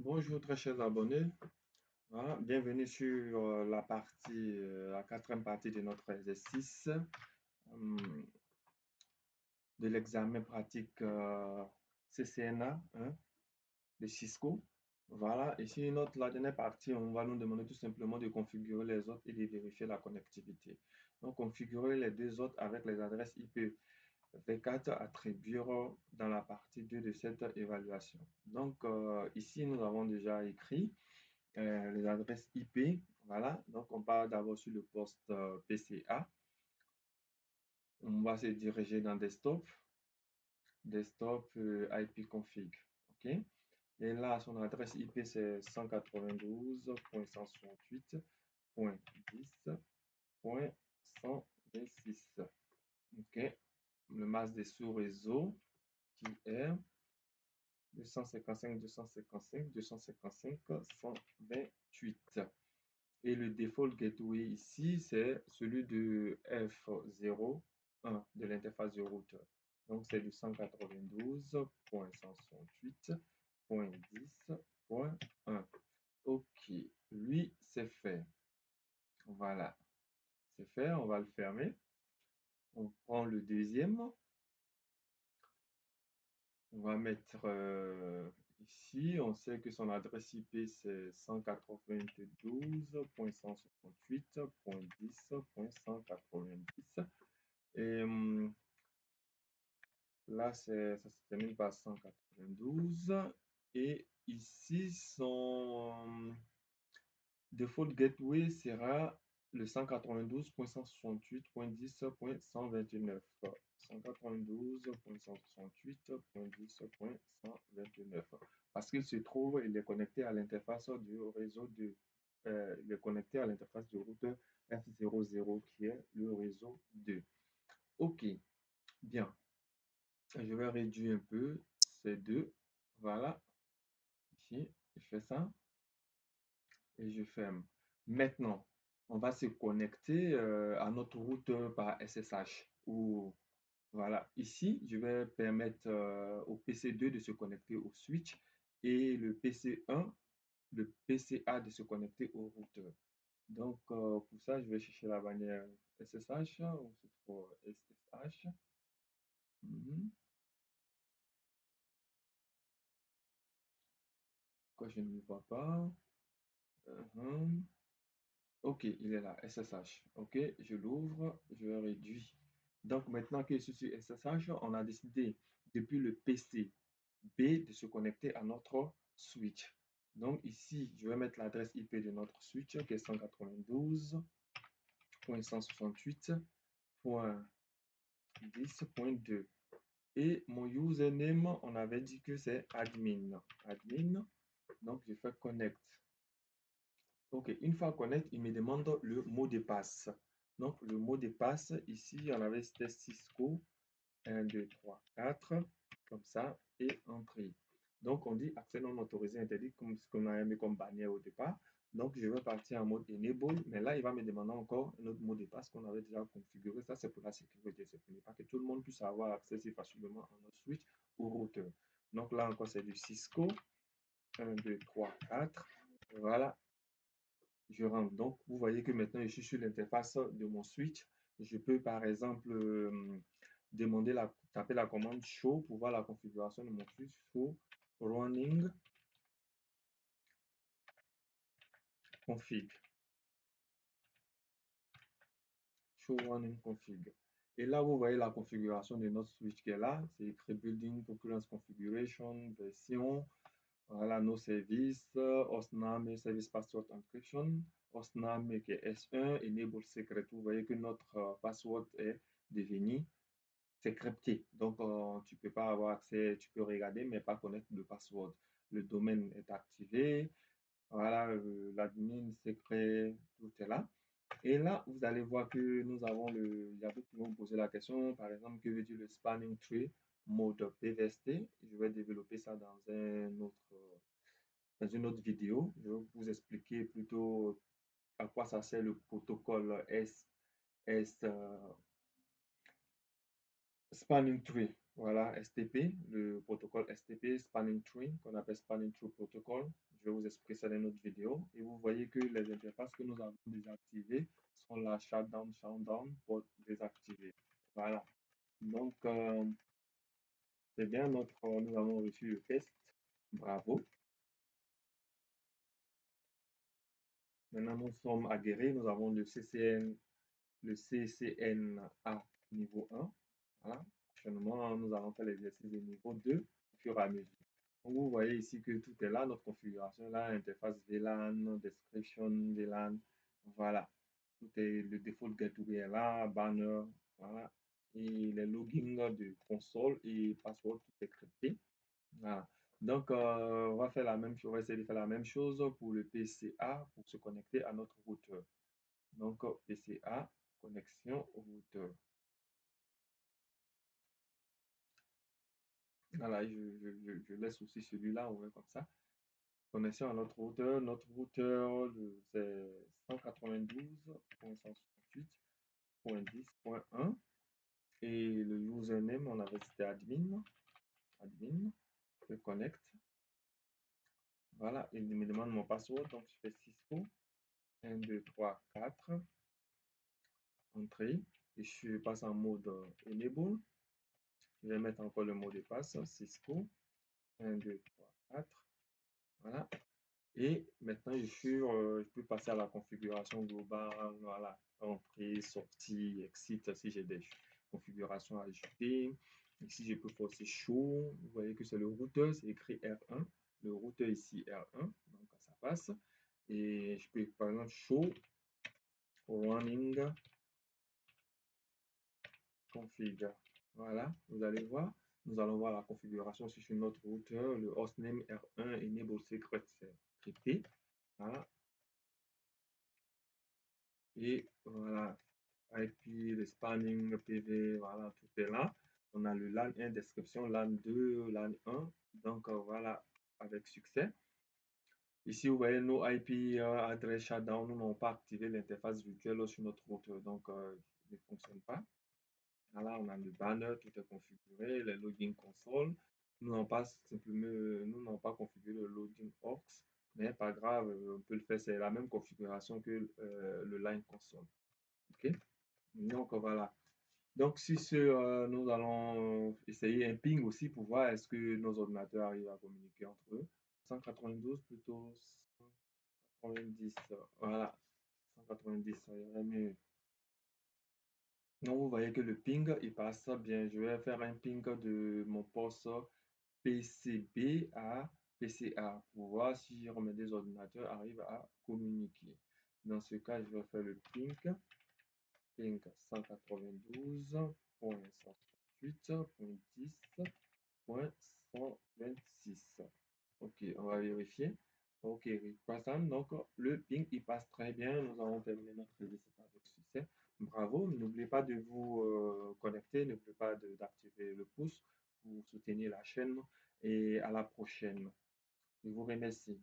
Bonjour très chers abonnés. Voilà, bienvenue sur la quatrième partie de notre exercice de l'examen pratique CCNA de Cisco. Voilà, ici la dernière partie, on va nous demander tout simplement de configurer les autres et de vérifier la connectivité. Donc, configurer les deux autres avec les adresses IP V4 attribueront dans la partie 2 de cette évaluation. Donc, ici, nous avons déjà écrit les adresses IP. Voilà, donc on part d'abord sur le poste PCA. On va se diriger dans Desktop, IP config. OK? Et là, son adresse IP, c'est 192.168.10.126. OK? Le masque des sous-réseaux qui est 255.255.255.128. Et le default gateway ici, c'est celui de F01 de l'interface du routeur. Donc, c'est du 192.168.10.1. OK, lui, c'est fait. Voilà, c'est fait. On va le fermer. On prend le deuxième. On va mettre ici, on sait que son adresse IP c'est 192.168.10.190. Et là, ça se termine par 192. Et ici, son default gateway sera le 192.168.10.129. 192.168.10.129. Parce qu'il se trouve, il est connecté à l'interface du réseau il est connecté à l'interface du routeur F00 qui est le réseau 2. OK, bien. Je vais réduire un peu ces deux. Voilà. Ici, je fais ça et je ferme. Maintenant, on va se connecter à notre routeur par SSH. Ou voilà, ici, je vais permettre au PC2 de se connecter au switch et le PC1, le PCA de se connecter au routeur. Donc, pour ça, je vais chercher la bannière SSH, où se trouve SSH. Pourquoi je ne le vois pas? OK, il est là, SSH. OK, je l'ouvre, je réduis. Donc, maintenant que je suis sur SSH, on a décidé depuis le PC B de se connecter à notre switch. Donc, ici, je vais mettre l'adresse IP de notre switch qui est 192.168.10.2. Et mon username, on avait dit que c'est admin. Admin. Donc, je fais connect. OK, une fois connecté, il me demande le mot de passe. Donc, le mot de passe, ici, on avait c'était Cisco 1, 2, 3, 4, comme ça, et entrée. Donc, on dit accès non autorisé interdit, comme ce qu'on a mis comme bannière au départ. Donc, je vais partir en mode enable, mais là, il va me demander encore un autre mot de passe qu'on avait déjà configuré. Ça, c'est pour la sécurité. C'est pour ne pas que tout le monde puisse avoir accès si facilement à notre switch ou routeur. Donc, là encore, c'est du Cisco 1, 2, 3, 4. Voilà, je rentre. Donc, vous voyez que maintenant, je suis sur l'interface de mon switch. Je peux, par exemple, taper la commande show pour voir la configuration de mon switch. Show running config. Show running config. Et là, vous voyez la configuration de notre switch qui est là. C'est écrit Building Concurrence Configuration, version. Voilà nos services, hostname, Service Password Encryption, hostname qui est S1, Enable Secret. Vous voyez que notre password est devenu crypté. Donc, tu ne peux pas avoir accès, tu peux regarder, mais pas connaître le password. Le domaine est activé. Voilà, l'admin secret, tout est là. Et là, vous allez voir que nous avons il y a d'autres qui vont me poser la question, par exemple, que veut dire le spanning tree mode PVST. Je vais développer ça dans une autre vidéo. Je vais vous expliquer plutôt à quoi ça sert le protocole S, Spanning Tree, voilà, STP, le protocole STP, Spanning Tree, qu'on appelle Spanning Tree Protocol. Je vais vous expliquer ça dans une autre vidéo. Et vous voyez que les interfaces que nous avons désactivées sont la shutdown, shutdown pour désactiver. Voilà. Donc, c'est bien, nous avons reçu le test. Bravo. Maintenant, nous sommes aguerris. Nous avons le CCNA niveau 1. Voilà. Prochainement, nous allons faire l'exercice de niveau 2 au fur et à mesure. Donc, vous voyez ici que tout est là, notre configuration là, interface VLAN, description VLAN, voilà. Tout est, le default gateway est là, banner, voilà. Et les logins de console et password, tout est crypté. Voilà. Donc, on va faire la même chose, on va essayer de faire la même chose pour le PCA pour se connecter à notre routeur. Donc, PCA, connexion au routeur. Voilà, je laisse aussi celui-là ouvert comme ça. Connexion à notre routeur, c'est 192.168.10.1 et le username, on avait cité admin, je connecte. Voilà, il me demande mon password, donc je fais Cisco 1, 2, 3, 4, entrée, et je passe en mode enable. Je vais mettre encore le mot de passe, Cisco 1, 2, 3, 4. Voilà. Et maintenant, je peux passer à la configuration globale, voilà, entrée, sortie, exit, si j'ai des configurations à ajouter. Ici, je peux forcer show. Vous voyez que c'est le routeur, c'est écrit R1. Le routeur ici, R1, donc ça passe. Et je peux, par exemple, show running config. Voilà, vous allez voir. Nous allons voir la configuration aussi sur notre routeur. Le hostname R1 enable secret, c'est crypté. Voilà. Et voilà, IP, le spanning, PV, voilà, tout est là. On a le LAN 1, description, LAN 2, LAN 1. Donc voilà, avec succès. Ici, vous voyez nos IP adresse shutdown, nous n'avons pas activé l'interface virtuelle sur notre routeur, donc il ne fonctionne pas. Voilà, on a le banner, tout est configuré, les login console. Nous n'avons pas simplement, nous n'avons pas configuré le login aux, mais pas grave, on peut le faire, c'est la même configuration que le line console. OK? Donc voilà. Donc sur ce, nous allons essayer un ping aussi pour voir est-ce que nos ordinateurs arrivent à communiquer entre eux. 192 plutôt 190. Voilà. 190, ça irait mieux. Donc vous voyez que le ping, il passe bien. Je vais faire un ping de mon poste PCB à PCA pour voir si des ordinateurs arrivent à communiquer. Dans ce cas, je vais faire le ping 192.168.10.126. Ok, on va vérifier. Ok, passant. Donc, le ping, il passe très bien. Nous avons terminé notre exercice avec succès. Bravo. N'oubliez pas de vous connecter. N'oubliez pas d'activer le pouce pour soutenir la chaîne. Et à la prochaine. Je vous remercie.